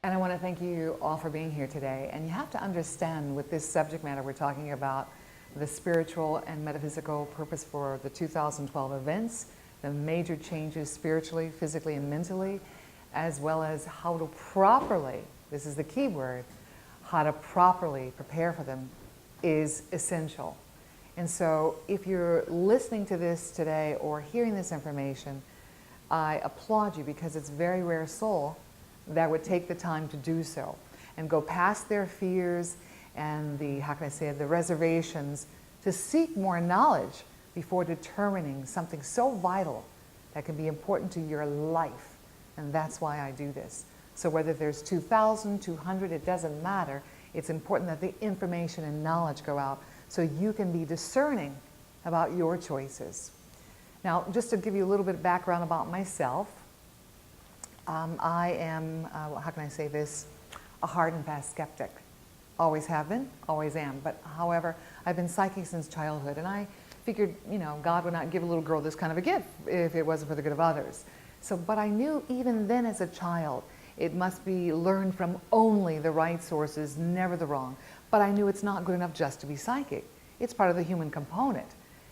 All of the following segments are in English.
And I want to thank you all for being here today. And you have to understand with this subject matter we're talking about, the spiritual and metaphysical purpose for the 2012 events, the major changes spiritually, physically, and mentally, as well as how to properly, this is the key word, how to properly prepare for them is essential. And so if you're listening to this today or hearing this information, I applaud you, because it's very rare soul that would take the time to do so and go past their fears and the, how can I say it, the reservations, to seek more knowledge before determining something so vital that can be important to your life. And that's why I do this. So whether there's 2,000, 200, it doesn't matter. It's important that the information and knowledge go out so you can be discerning about your choices. Now, just to give you a little bit of background about myself, I am, how can I say this, a hard and fast skeptic. Always have been, always am. But however, I've been psychic since childhood, and I figured, you know, God would not give a little girl this kind of a gift if it wasn't for the good of others. So, but I knew even then as a child, it must be learned from only the right sources, never the wrong. But I knew it's not good enough just to be psychic. It's part of the human component.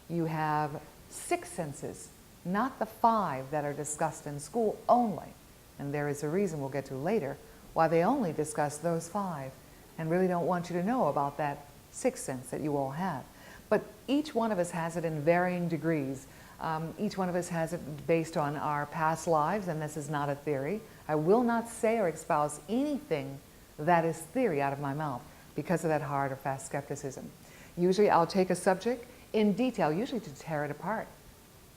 You have 6 senses, not the 5 that are discussed in school only. And there is a reason we'll get to later why they only discuss those 5 and really don't want you to know about that 6th sense that you all have. But each one of us has it in varying degrees. Each one of us has it based on our past lives, and this is not a theory. I will not say or espouse anything that is theory out of my mouth because of that hard or fast skepticism. Usually I'll take a subject in detail, usually to tear it apart.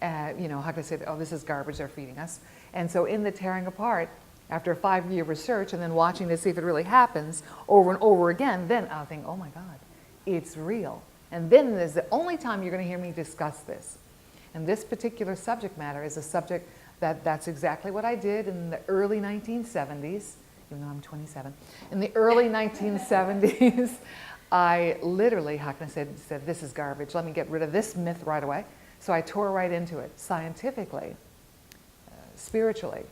You know, how can I say, oh, this is garbage they're feeding us. And so in the tearing apart, after a 5-year research and then watching to see if it really happens over and over again, then I'll think, oh my God, it's real. And then there's the only time you're going to hear me discuss this. And this particular subject matter is a subject that's exactly what I did in the early 1970s, even though I'm 27. In the early 1970s, I literally, how can I say, said, this is garbage. Let me get rid of this myth right away. So I tore right into it, scientifically, spiritually,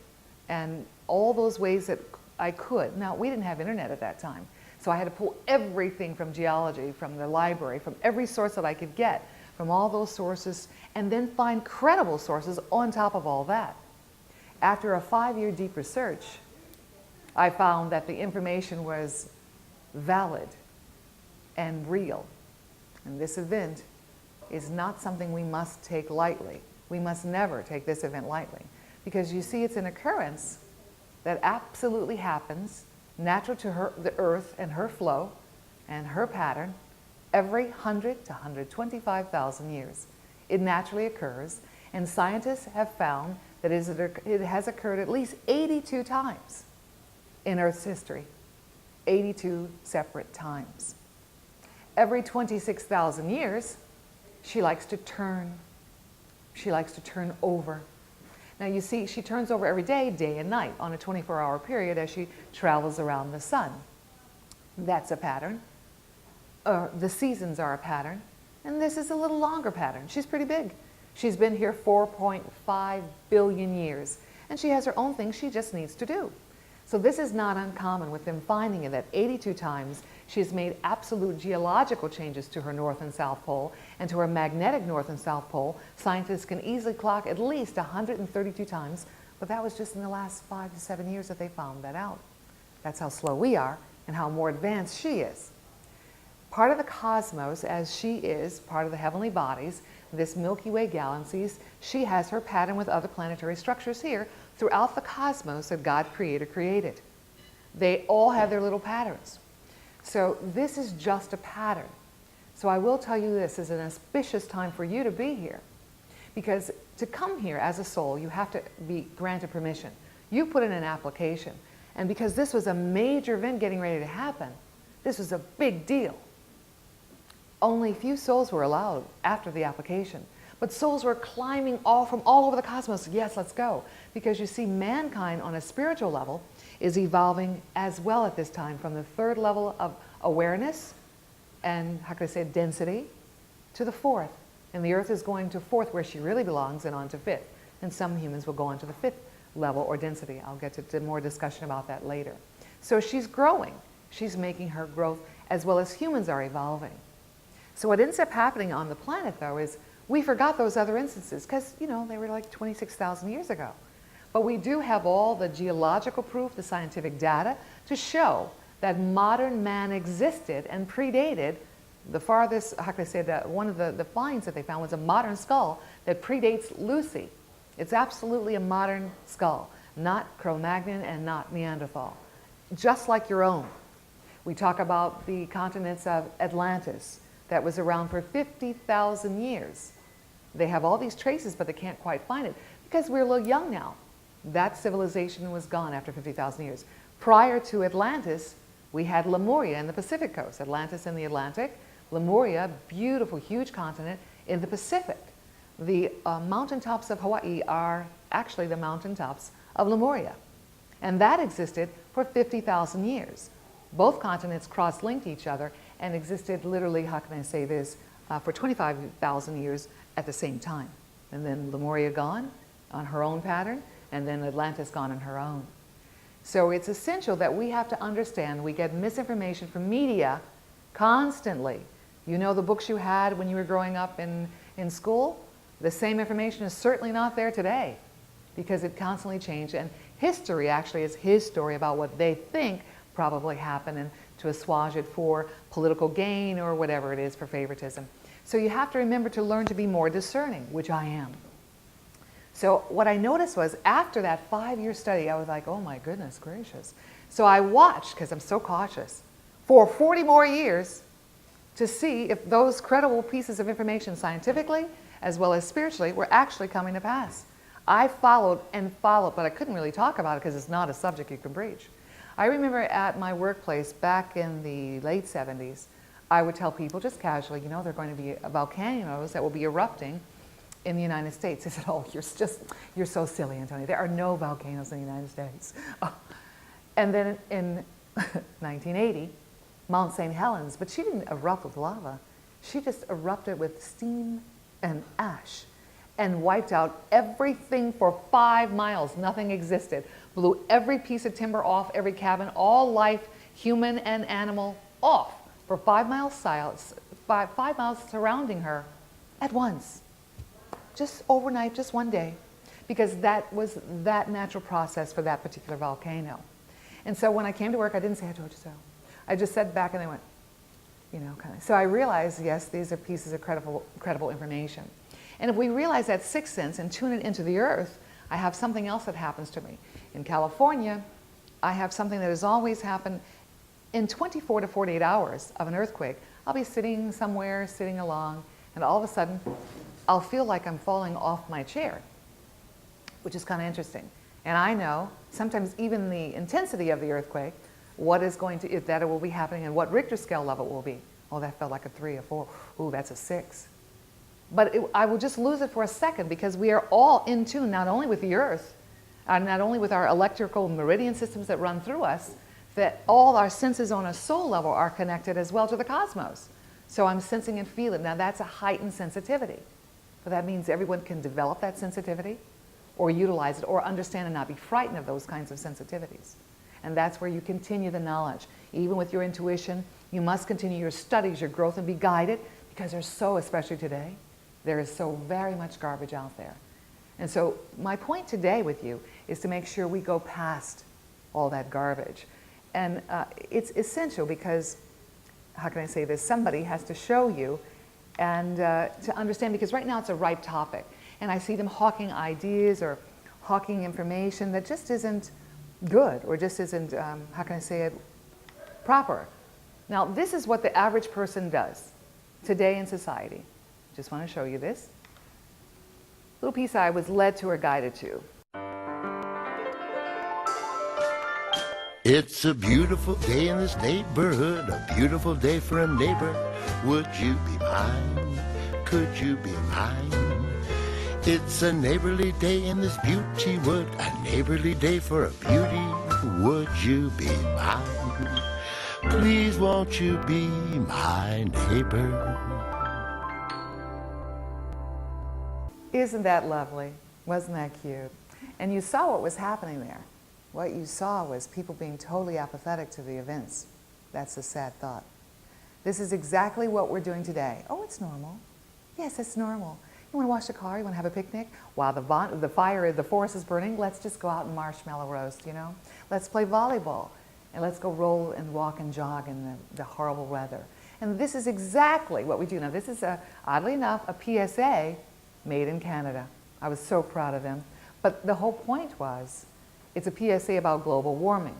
and all those ways that I could. Now, we didn't have internet at that time, so I had to pull everything from geology, from the library, from every source that I could get, from all those sources, and then find credible sources on top of all that. After a 5-year deep research, I found that the information was valid and real. And this event is not something we must take lightly. We must never take this event lightly. Because you see, it's an occurrence that absolutely happens, natural to the earth and her flow and her pattern, every 100 to 125,000 years. It naturally occurs, and scientists have found that it has occurred at least 82 times in Earth's history. 82 separate times. Every 26,000 years, she likes to turn. She likes to turn over. Now you see, she turns over every day, day and night, on a 24-hour period as she travels around the sun. That's a pattern. The seasons are a pattern. And this is a little longer pattern. She's pretty big. She's been here 4.5 billion years. And she has her own things she just needs to do. So this is not uncommon with them finding it that 82 times she's made absolute geological changes to her north and south pole, and to her magnetic north and south pole. Scientists can easily clock at least 132 times, but that was just in the last 5 to 7 years that they found that out. That's how slow we are and how more advanced she is. Part of the cosmos, as she is part of the heavenly bodies, this Milky Way galaxies, she has her pattern with other planetary structures here throughout the cosmos that God created. They all have their little patterns. So this is just a pattern. So I will tell you, this is an auspicious time for you to be here. Because to come here as a soul, you have to be granted permission. You put in an application. And because this was a major event getting ready to happen, this was a big deal. Only a few souls were allowed after the application. But souls were climbing from all over the cosmos. Yes, let's go. Because you see, mankind on a spiritual level is evolving as well at this time, from the 3rd level of awareness and, how can I say, density, to the 4th. And the Earth is going to 4th, where she really belongs, and on to 5th. And some humans will go on to the 5th level or density. I'll get to more discussion about that later. So she's growing. She's making her growth as well as humans are evolving. So what ends up happening on the planet, though, is we forgot those other instances because, you know, they were like 26,000 years ago. But we do have all the geological proof, the scientific data to show that modern man existed and predated the farthest, how can I say that, one of the finds that they found was a modern skull that predates Lucy. It's absolutely a modern skull, not Cro-Magnon and not Neanderthal, just like your own. We talk about the continents of Atlantis that was around for 50,000 years. They have all these traces, but they can't quite find it because we're a little young now. That civilization was gone after 50,000 years. Prior to Atlantis, we had Lemuria in the Pacific coast, Atlantis in the Atlantic, Lemuria, beautiful, huge continent in the Pacific. The mountaintops of Hawaii are actually the mountaintops of Lemuria. And that existed for 50,000 years. Both continents cross-linked each other and existed literally, how can I say this, for 25,000 years at the same time. And then Lemuria gone on her own pattern, and then Atlantis gone on her own. So it's essential that we have to understand we get misinformation from media constantly. You know the books you had when you were growing up in school? The same information is certainly not there today because it constantly changed. And history actually is his story about what they think probably happened and to assuage it for political gain or whatever it is for favoritism. So you have to remember to learn to be more discerning, which I am. So what I noticed was after that 5-year study, I was like, oh my goodness gracious. So I watched, because I'm so cautious, for 40 more years to see if those credible pieces of information scientifically as well as spiritually were actually coming to pass. I followed and followed, but I couldn't really talk about it because it's not a subject you can breach. I remember at my workplace back in the late 70s, I would tell people just casually, you know, there are going to be volcanoes that will be erupting in the United States. They said, oh, you're so silly, Antonia. There are no volcanoes in the United States. Oh. And then in 1980, Mount St. Helens, but she didn't erupt with lava. She just erupted with steam and ash and wiped out everything for 5 miles. Nothing existed. Blew every piece of timber off, every cabin, all life, human and animal, off for 5 miles, 5 miles surrounding her at once. Just overnight, just one day, because that was that natural process for that particular volcano. And so when I came to work, I didn't say, I told you so. I just sat back and they went, you know, kind of. So I realized, yes, these are pieces of credible information. And if we realize that sixth sense and tune it into the earth, I have something else that happens to me. In California, I have something that has always happened in 24 to 48 hours of an earthquake. I'll be sitting somewhere, sitting along, and all of a sudden, I'll feel like I'm falling off my chair, which is kind of interesting. And I know sometimes even the intensity of the earthquake, what is going to, if that it will be happening and what Richter scale level it will be. Oh, that felt like a 3 or 4. Ooh, that's a 6. But I will just lose it for a second because we are all in tune, not only with the earth, not only with our electrical meridian systems that run through us, that all our senses on a soul level are connected as well to the cosmos. So I'm sensing and feeling. Now that's a heightened sensitivity. But that means everyone can develop that sensitivity or utilize it or understand and not be frightened of those kinds of sensitivities. And that's where you continue the knowledge. Even with your intuition, you must continue your studies, your growth, and be guided because there's so, especially today, there is so very much garbage out there. And so my point today with you is to make sure we go past all that garbage. And it's essential because, how can I say this, somebody has to show you and to understand, because right now it's a ripe topic. And I see them hawking ideas or hawking information that just isn't good or just isn't, how can I say it, proper. Now, this is what the average person does today in society. Just want to show you this little piece I was led to or guided to. It's a beautiful day in this neighborhood, a beautiful day for a neighbor. Would you be mine? Could you be mine? It's a neighborly day in this beauty wood, a neighborly day for a beauty. Would you be mine? Please won't you be my neighbor? Isn't that lovely? Wasn't that cute? And you saw what was happening there. what you saw was people being totally apathetic to the events. That's a sad thought. This is exactly what we're doing today. Oh, it's normal. Yes, it's normal. You want to wash the car? You want to have a picnic? While the forest is burning, let's just go out and marshmallow roast, you know? Let's play volleyball. And let's go roll and walk and jog in the horrible weather. And this is exactly what we do. Now, this is, oddly enough, a PSA made in Canada. I was so proud of them. But the whole point was, it's a PSA about global warming,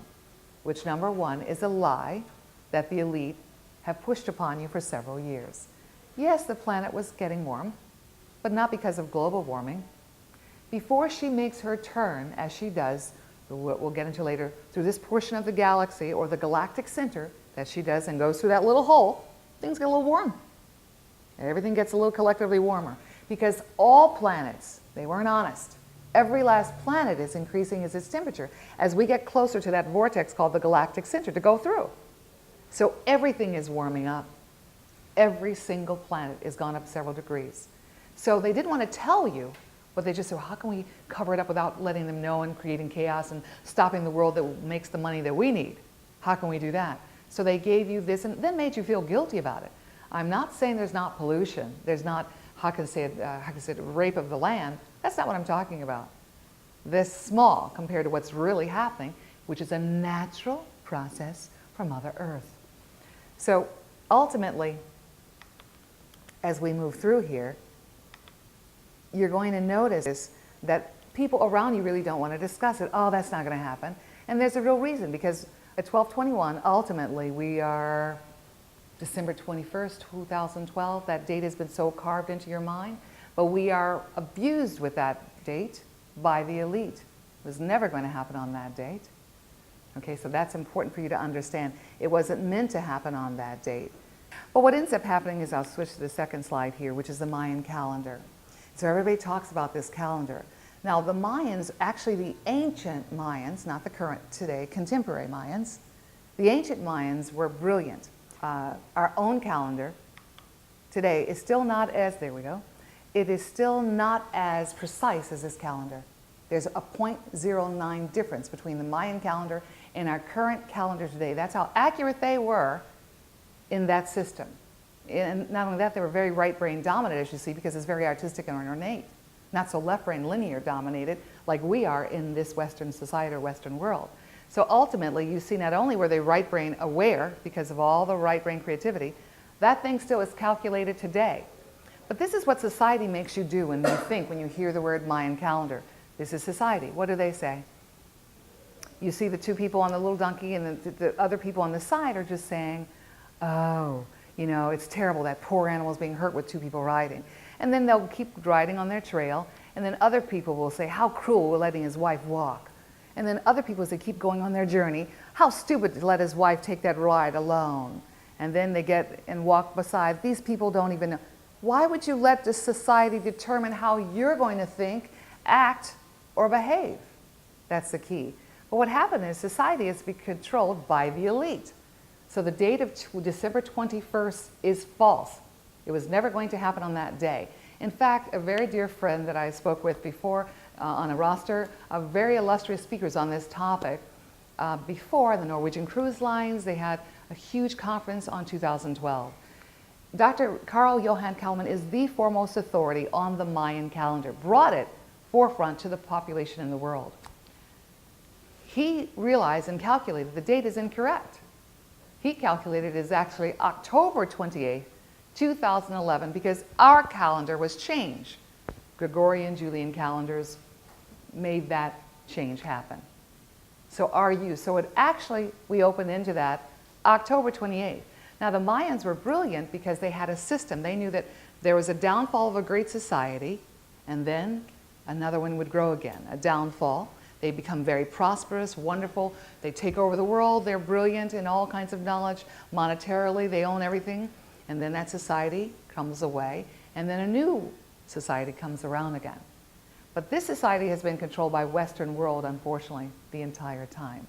which, number one, is a lie that the elite have pushed upon you for several years. Yes, the planet was getting warm, but not because of global warming. Before she makes her turn, as she does, what we'll get into later, through this portion of the galaxy, or the galactic center, that she does and goes through that little hole, things get a little warm. Everything gets a little collectively warmer. Because all planets, they weren't honest. Every last planet is increasing its temperature as we get closer to that vortex called the galactic center to go through. So everything is warming up. Every single planet has gone up several degrees. So they didn't want to tell you, but they just said, well, how can we cover it up without letting them know and creating chaos and stopping the world that makes the money that we need? How can we do that? So they gave you this and then made you feel guilty about it. I'm not saying there's not pollution. There's not, how can I say it, rape of the land. That's not what I'm talking about. This small compared to what's really happening, which is a natural process from Mother Earth. So ultimately, as we move through here, you're going to notice that people around you really don't want to discuss it. Oh, that's not going to happen. And there's a real reason, because at 12/21, ultimately, we are December 21st, 2012. That date has been so carved into your mind. But we are abused with that date by the elite. It was never going to happen on that date. Okay, so that's important for you to understand. It wasn't meant to happen on that date. But what ends up happening is, I'll switch to the second slide here, which is the Mayan calendar. So everybody talks about this calendar. Now the Mayans, actually the ancient Mayans, not the current today, contemporary Mayans, the ancient Mayans were brilliant. Our own calendar today is still not as, there we go, it is still not as precise as this calendar. There's a 0.09 difference between the Mayan calendar and our current calendar today. That's how accurate they were in that system. And not only that, they were very right-brain dominant, as you see, because it's very artistic and ornate. Not so left-brain linear dominated like we are in this Western society or Western world. So ultimately, you see not only were they right-brain aware because of all the right-brain creativity, that thing still is calculated today. But this is what society makes you do when you think, when you hear the word Mayan calendar. This is society. What do they say? You see the two people on the little donkey, and the other people on the side are just saying, oh, you know, it's terrible, that poor animal is being hurt with two people riding. And then they'll keep riding on their trail, and then other people will say, how cruel, we're letting his wife walk. And then other people, as they keep going on their journey, how stupid to let his wife take that ride alone. And then they get and walk beside. These people don't even know. Why would you let this society determine how you're going to think, act, or behave? That's the key. But what happened is society has been controlled by the elite. So the date of December 21st is false. It was never going to happen on that day. In fact, a very dear friend that I spoke with before on a roster of very illustrious speakers on this topic, before the Norwegian Cruise Lines, they had a huge conference on 2012. Dr. Carl Johan Kalman is the foremost authority on the Mayan calendar, brought it forefront to the population in the world. He realized and calculated the date is incorrect. He calculated it is actually October 28th, 2011, because our calendar was changed. Gregorian, Julian calendars made that change happen. So are you. So it actually, we opened into that October 28th. Now the Mayans were brilliant because they had a system. They knew that there was a downfall of a great society, and then another one would grow again, a downfall. They become very prosperous, wonderful. They take over the world. They're brilliant in all kinds of knowledge. Monetarily, they own everything. And then that society comes away, and then a new society comes around again. But this society has been controlled by Western world, unfortunately, the entire time.